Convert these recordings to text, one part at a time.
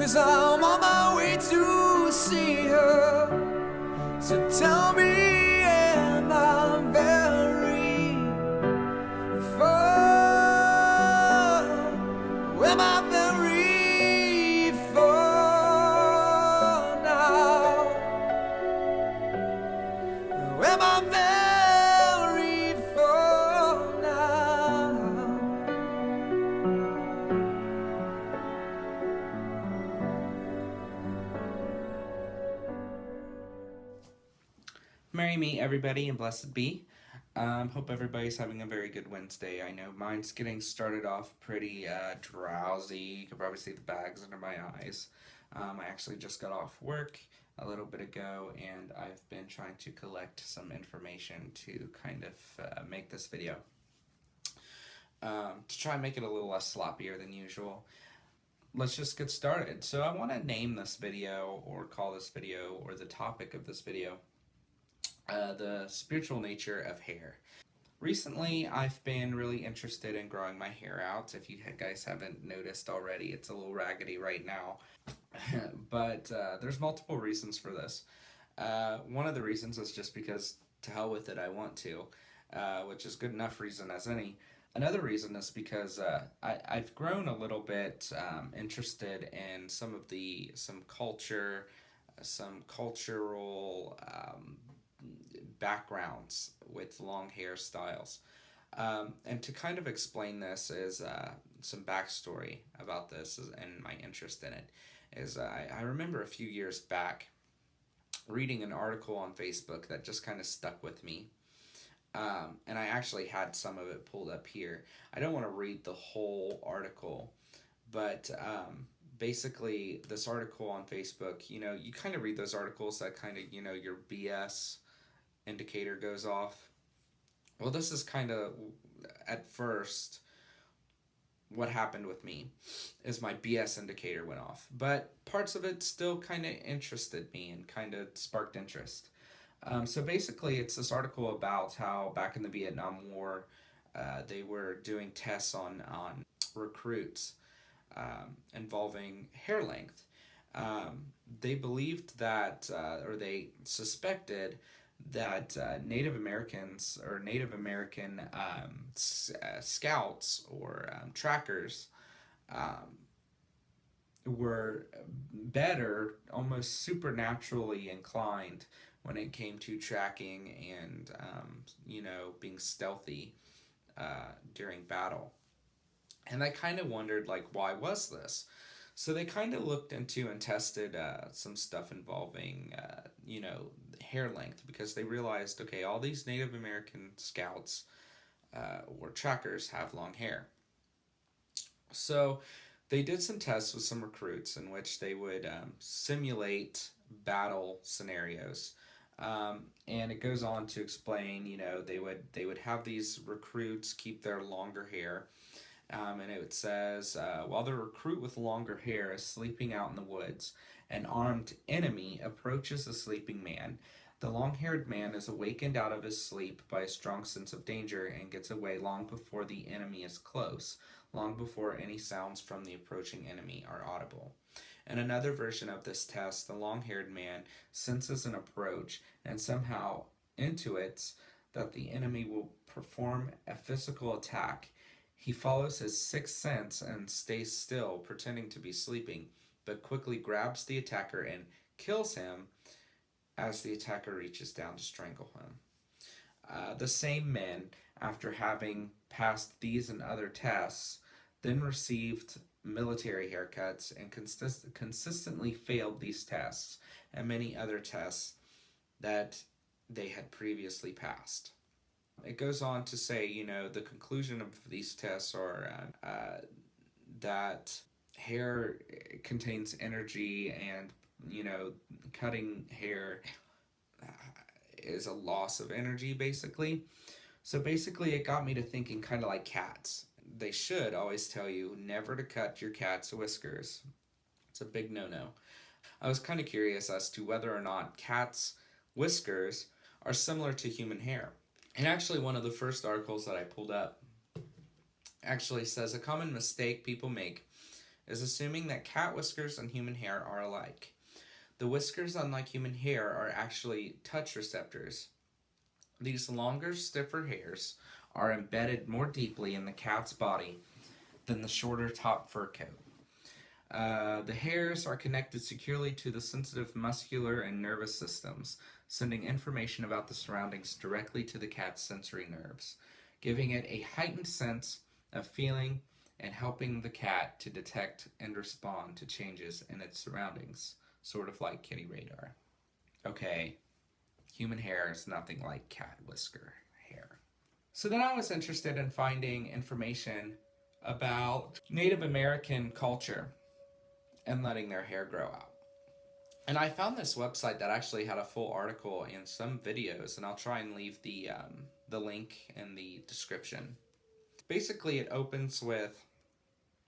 'cause I'm on my way to see her. So tell me, am I very far? Am I very far now? Am I very far now? Marry me, everybody, and blessed be. Hope everybody's having a very good Wednesday. I know mine's getting started off pretty drowsy. You can probably see the bags under my eyes. I actually just got off work a little bit ago, and I've been trying to collect some information to kind of make this video. To try and make it a little less sloppier than usual. Let's just get started. So I want to name this video, or call this video, or the topic of this video, the spiritual nature of hair. Recently, I've been really interested in growing my hair out. If you guys haven't noticed already, it's a little raggedy right now. But there's multiple reasons for this. One of the reasons is just because, to hell with it, I want to, which is good enough reason as any. Another reason is because I've grown a little bit interested in some culture, some cultural backgrounds with long hairstyles. And to kind of explain this is some backstory about this and my interest in it is I remember a few years back reading an article on Facebook that just kind of stuck with me. And I actually had some of it pulled up here. I don't want to read the whole article, but basically this article on Facebook, you kind of read those articles that kind of, your BS indicator goes off. Well, this is kind of, at first, what happened with me is my BS indicator went off. But parts of it still kind of interested me and kind of sparked interest. So basically, it's this article about how back in the Vietnam War, they were doing tests on recruits involving hair length. They believed that, or they suspected that Native Americans or Native American scouts or trackers were better, almost supernaturally inclined when it came to tracking and, being stealthy during battle. And I kind of wondered, why was this? So they kind of looked into and tested some stuff involving, hair length, because they realized, okay, all these Native American scouts or trackers have long hair. So they did some tests with some recruits in which they would simulate battle scenarios. And it goes on to explain, they would have these recruits keep their longer hair. And it says, while the recruit with longer hair is sleeping out in the woods, an armed enemy approaches the sleeping man. The long-haired man is awakened out of his sleep by a strong sense of danger and gets away long before the enemy is close, long before any sounds from the approaching enemy are audible. In another version of this test, the long-haired man senses an approach and somehow intuits that the enemy will perform a physical attack. He follows his sixth sense and stays still, pretending to be sleeping, but quickly grabs the attacker and kills him as the attacker reaches down to strangle him. The same men, after having passed these and other tests, then received military haircuts and consistently failed these tests and many other tests that they had previously passed. It goes on to say, the conclusion of these tests are that hair contains energy and, cutting hair is a loss of energy, basically. So basically, it got me to thinking kind of like cats. They should always tell you never to cut your cat's whiskers. It's a big no-no. I was kind of curious as to whether or not cats' whiskers are similar to human hair. And actually, one of the first articles that I pulled up actually says a common mistake people make is assuming that cat whiskers and human hair are alike. The whiskers, unlike human hair, are actually touch receptors. These longer, stiffer hairs are embedded more deeply in the cat's body than the shorter top fur coat. The hairs are connected securely to the sensitive muscular and nervous systems, sending information about the surroundings directly to the cat's sensory nerves, giving it a heightened sense of feeling and helping the cat to detect and respond to changes in its surroundings, sort of like kitty radar. Okay, human hair is nothing like cat whisker hair. So then I was interested in finding information about Native American culture and letting their hair grow out. And I found this website that actually had a full article and some videos, and I'll try and leave the link in the description. Basically, it opens with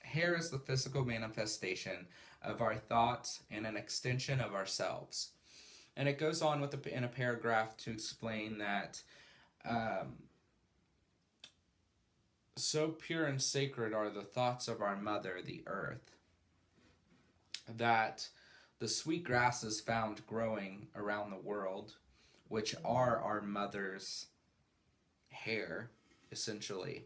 hair is the physical manifestation of our thoughts and an extension of ourselves. And it goes on with in a paragraph to explain that so pure and sacred are the thoughts of our mother, the earth, that the sweet grasses found growing around the world, which are our mother's hair, essentially,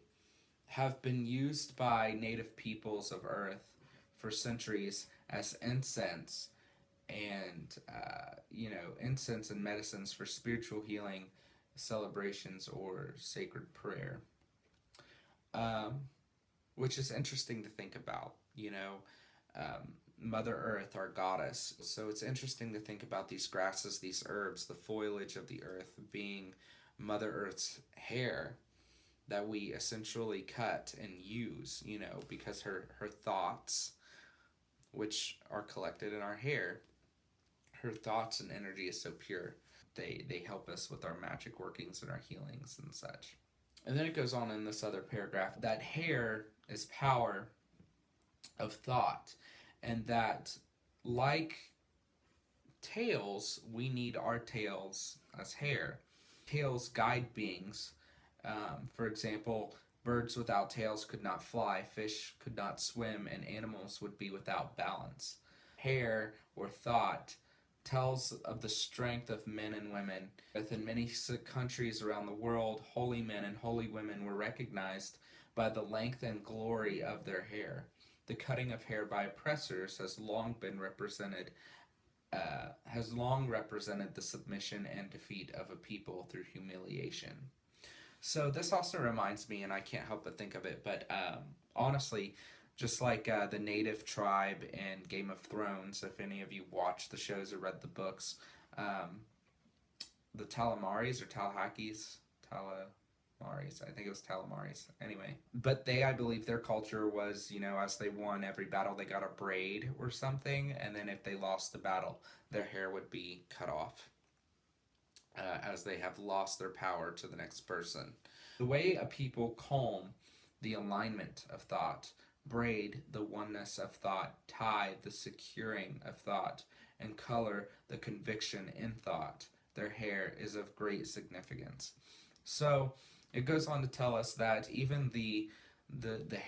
have been used by native peoples of earth for centuries as incense and, incense and medicines for spiritual healing, celebrations, or sacred prayer. Which is interesting to think about, Mother Earth, our goddess. So it's interesting to think about these grasses, these herbs, the foliage of the earth being Mother Earth's hair that we essentially cut and use, because her thoughts, which are collected in our hair, her thoughts and energy is so pure. They help us with our magic workings and our healings and such. And then it goes on in this other paragraph that hair is power of thought, and that, like tails, we need our tails as hair. Tails guide beings. For example, birds without tails could not fly, fish could not swim, and animals would be without balance. Hair, or thought, tells of the strength of men and women. Within many countries around the world, holy men and holy women were recognized by the length and glory of their hair. The cutting of hair by oppressors has long represented the submission and defeat of a people through humiliation. So this also reminds me, and I can't help but think of it, but honestly, just like the native tribe in Game of Thrones, if any of you watched the shows or read the books, the Talamaris or Talahakis, Talamaris, I think it was Talamaris, anyway. But I believe their culture was, as they won every battle, they got a braid or something, and then if they lost the battle, their hair would be cut off, as they have lost their power to the next person. The way a people calm the alignment of thought, braid the oneness of thought, tie the securing of thought, and color the conviction in thought, their hair is of great significance. So it goes on to tell us that even the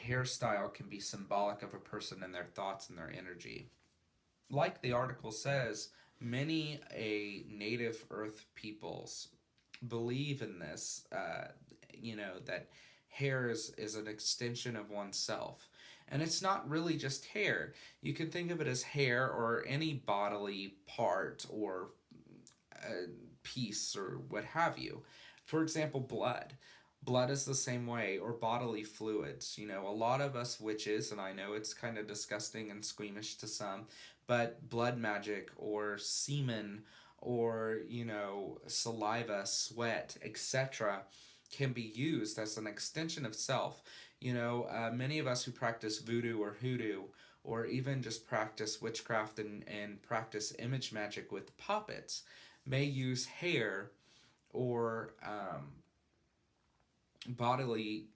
hairstyle can be symbolic of a person and their thoughts and their energy. Like the article says, many native earth peoples believe in this, that hair is an extension of oneself. And it's not really just hair. You can think of it as hair or any bodily part or piece or what have you. For example, blood. Blood is the same way, or bodily fluids. A lot of us witches, and I know it's kind of disgusting and squeamish to some, but blood magic or semen or, saliva, sweat, etc., can be used as an extension of self. Many of us who practice voodoo or hoodoo, or even just practice witchcraft and practice image magic with puppets, may use hair or bodily,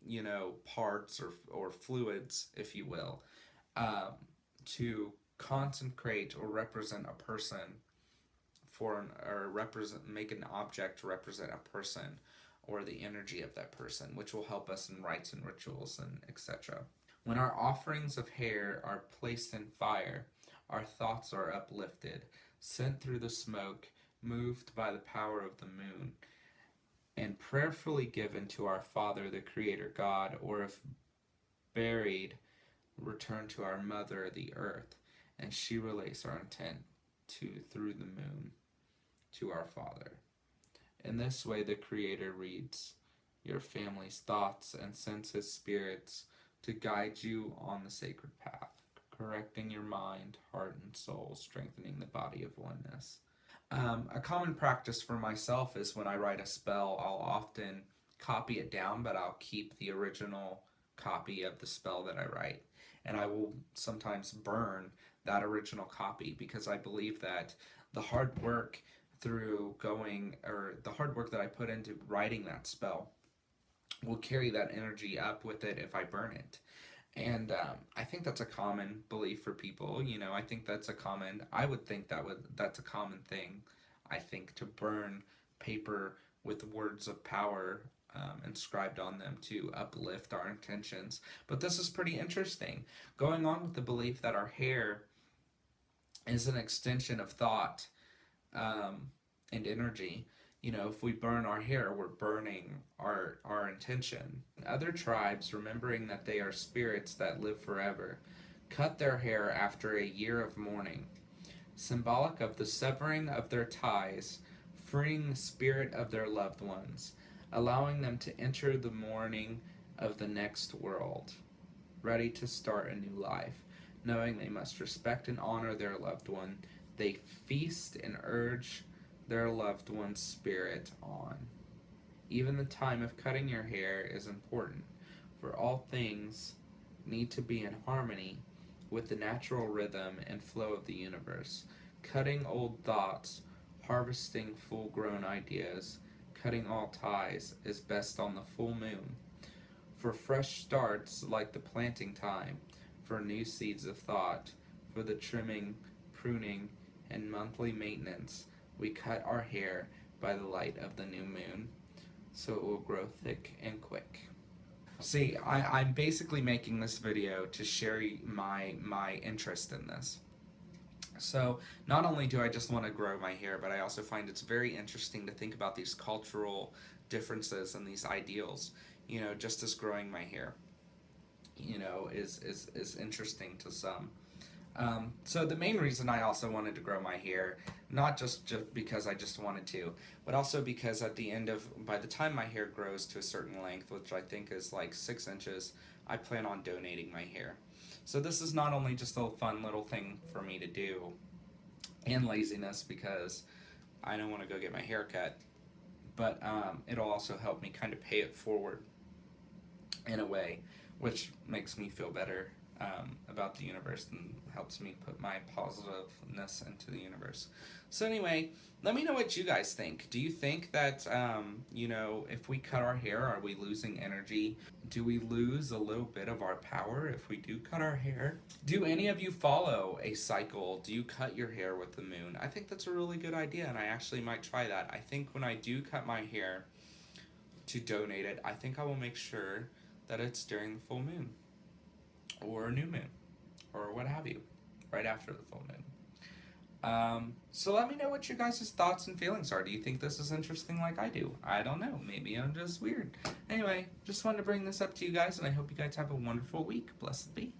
parts or fluids, if you will, to consecrate or represent a person make an object to represent a person or the energy of that person, which will help us in rites and rituals and etc. When our offerings of hair are placed in fire, our thoughts are uplifted, sent through the smoke, moved by the power of the moon, and prayerfully given to our Father, the Creator God, or if buried, return to our Mother, the Earth, and she relays our intent through the moon to our Father. In this way, the Creator reads your family's thoughts and sends His spirits to guide you on the sacred path, correcting your mind, heart, and soul, strengthening the body of oneness. A common practice for myself is when I write a spell, I'll often copy it down, but I'll keep the original copy of the spell that I write. And I will sometimes burn that original copy because I believe that the hard work the hard work that I put into writing that spell will carry that energy up with it if I burn it. And I think that's a common belief for people. I think I would think that's a common thing. I think to burn paper with words of power inscribed on them to uplift our intentions. But this is pretty interesting. Going on with the belief that our hair is an extension of thought and energy. If we burn our hair, we're burning our intention. Other tribes, remembering that they are spirits that live forever, cut their hair after a year of mourning, symbolic of the severing of their ties, freeing the spirit of their loved ones, allowing them to enter the morning of the next world, ready to start a new life. Knowing they must respect and honor their loved one, they feast and urge their loved one's spirit on. Even the time of cutting your hair is important, for all things need to be in harmony with the natural rhythm and flow of the universe. Cutting old thoughts, harvesting full grown ideas, cutting all ties is best on the full moon. For fresh starts, like the planting time, for new seeds of thought, for the trimming, pruning, and monthly maintenance, we cut our hair by the light of the new moon, so it will grow thick and quick. See, I'm basically making this video to share my interest in this. So not only do I just want to grow my hair, but I also find it's very interesting to think about these cultural differences and these ideals, just as growing my hair, is interesting to some. So the main reason I also wanted to grow my hair, not just because I just wanted to, but also because by the time my hair grows to a certain length, which I think is like 6 inches, I plan on donating my hair. So this is not only just a fun little thing for me to do, and laziness because I don't want to go get my hair cut, but it'll also help me kind of pay it forward in a way, which makes me feel better about the universe and helps me put my positiveness into the universe. So anyway, let me know what you guys think. Do you think that, if we cut our hair, are we losing energy? Do we lose a little bit of our power if we do cut our hair? Do any of you follow a cycle? Do you cut your hair with the moon? I think that's a really good idea, and I actually might try that. I think when I do cut my hair to donate it, I think I will make sure that it's during the full moon, or a new moon, or what have you, right after the full moon. So let me know what your guys' thoughts and feelings are. Do you think this is interesting like I do? I don't know. Maybe I'm just weird. Anyway, just wanted to bring this up to you guys, and I hope you guys have a wonderful week. Blessed be.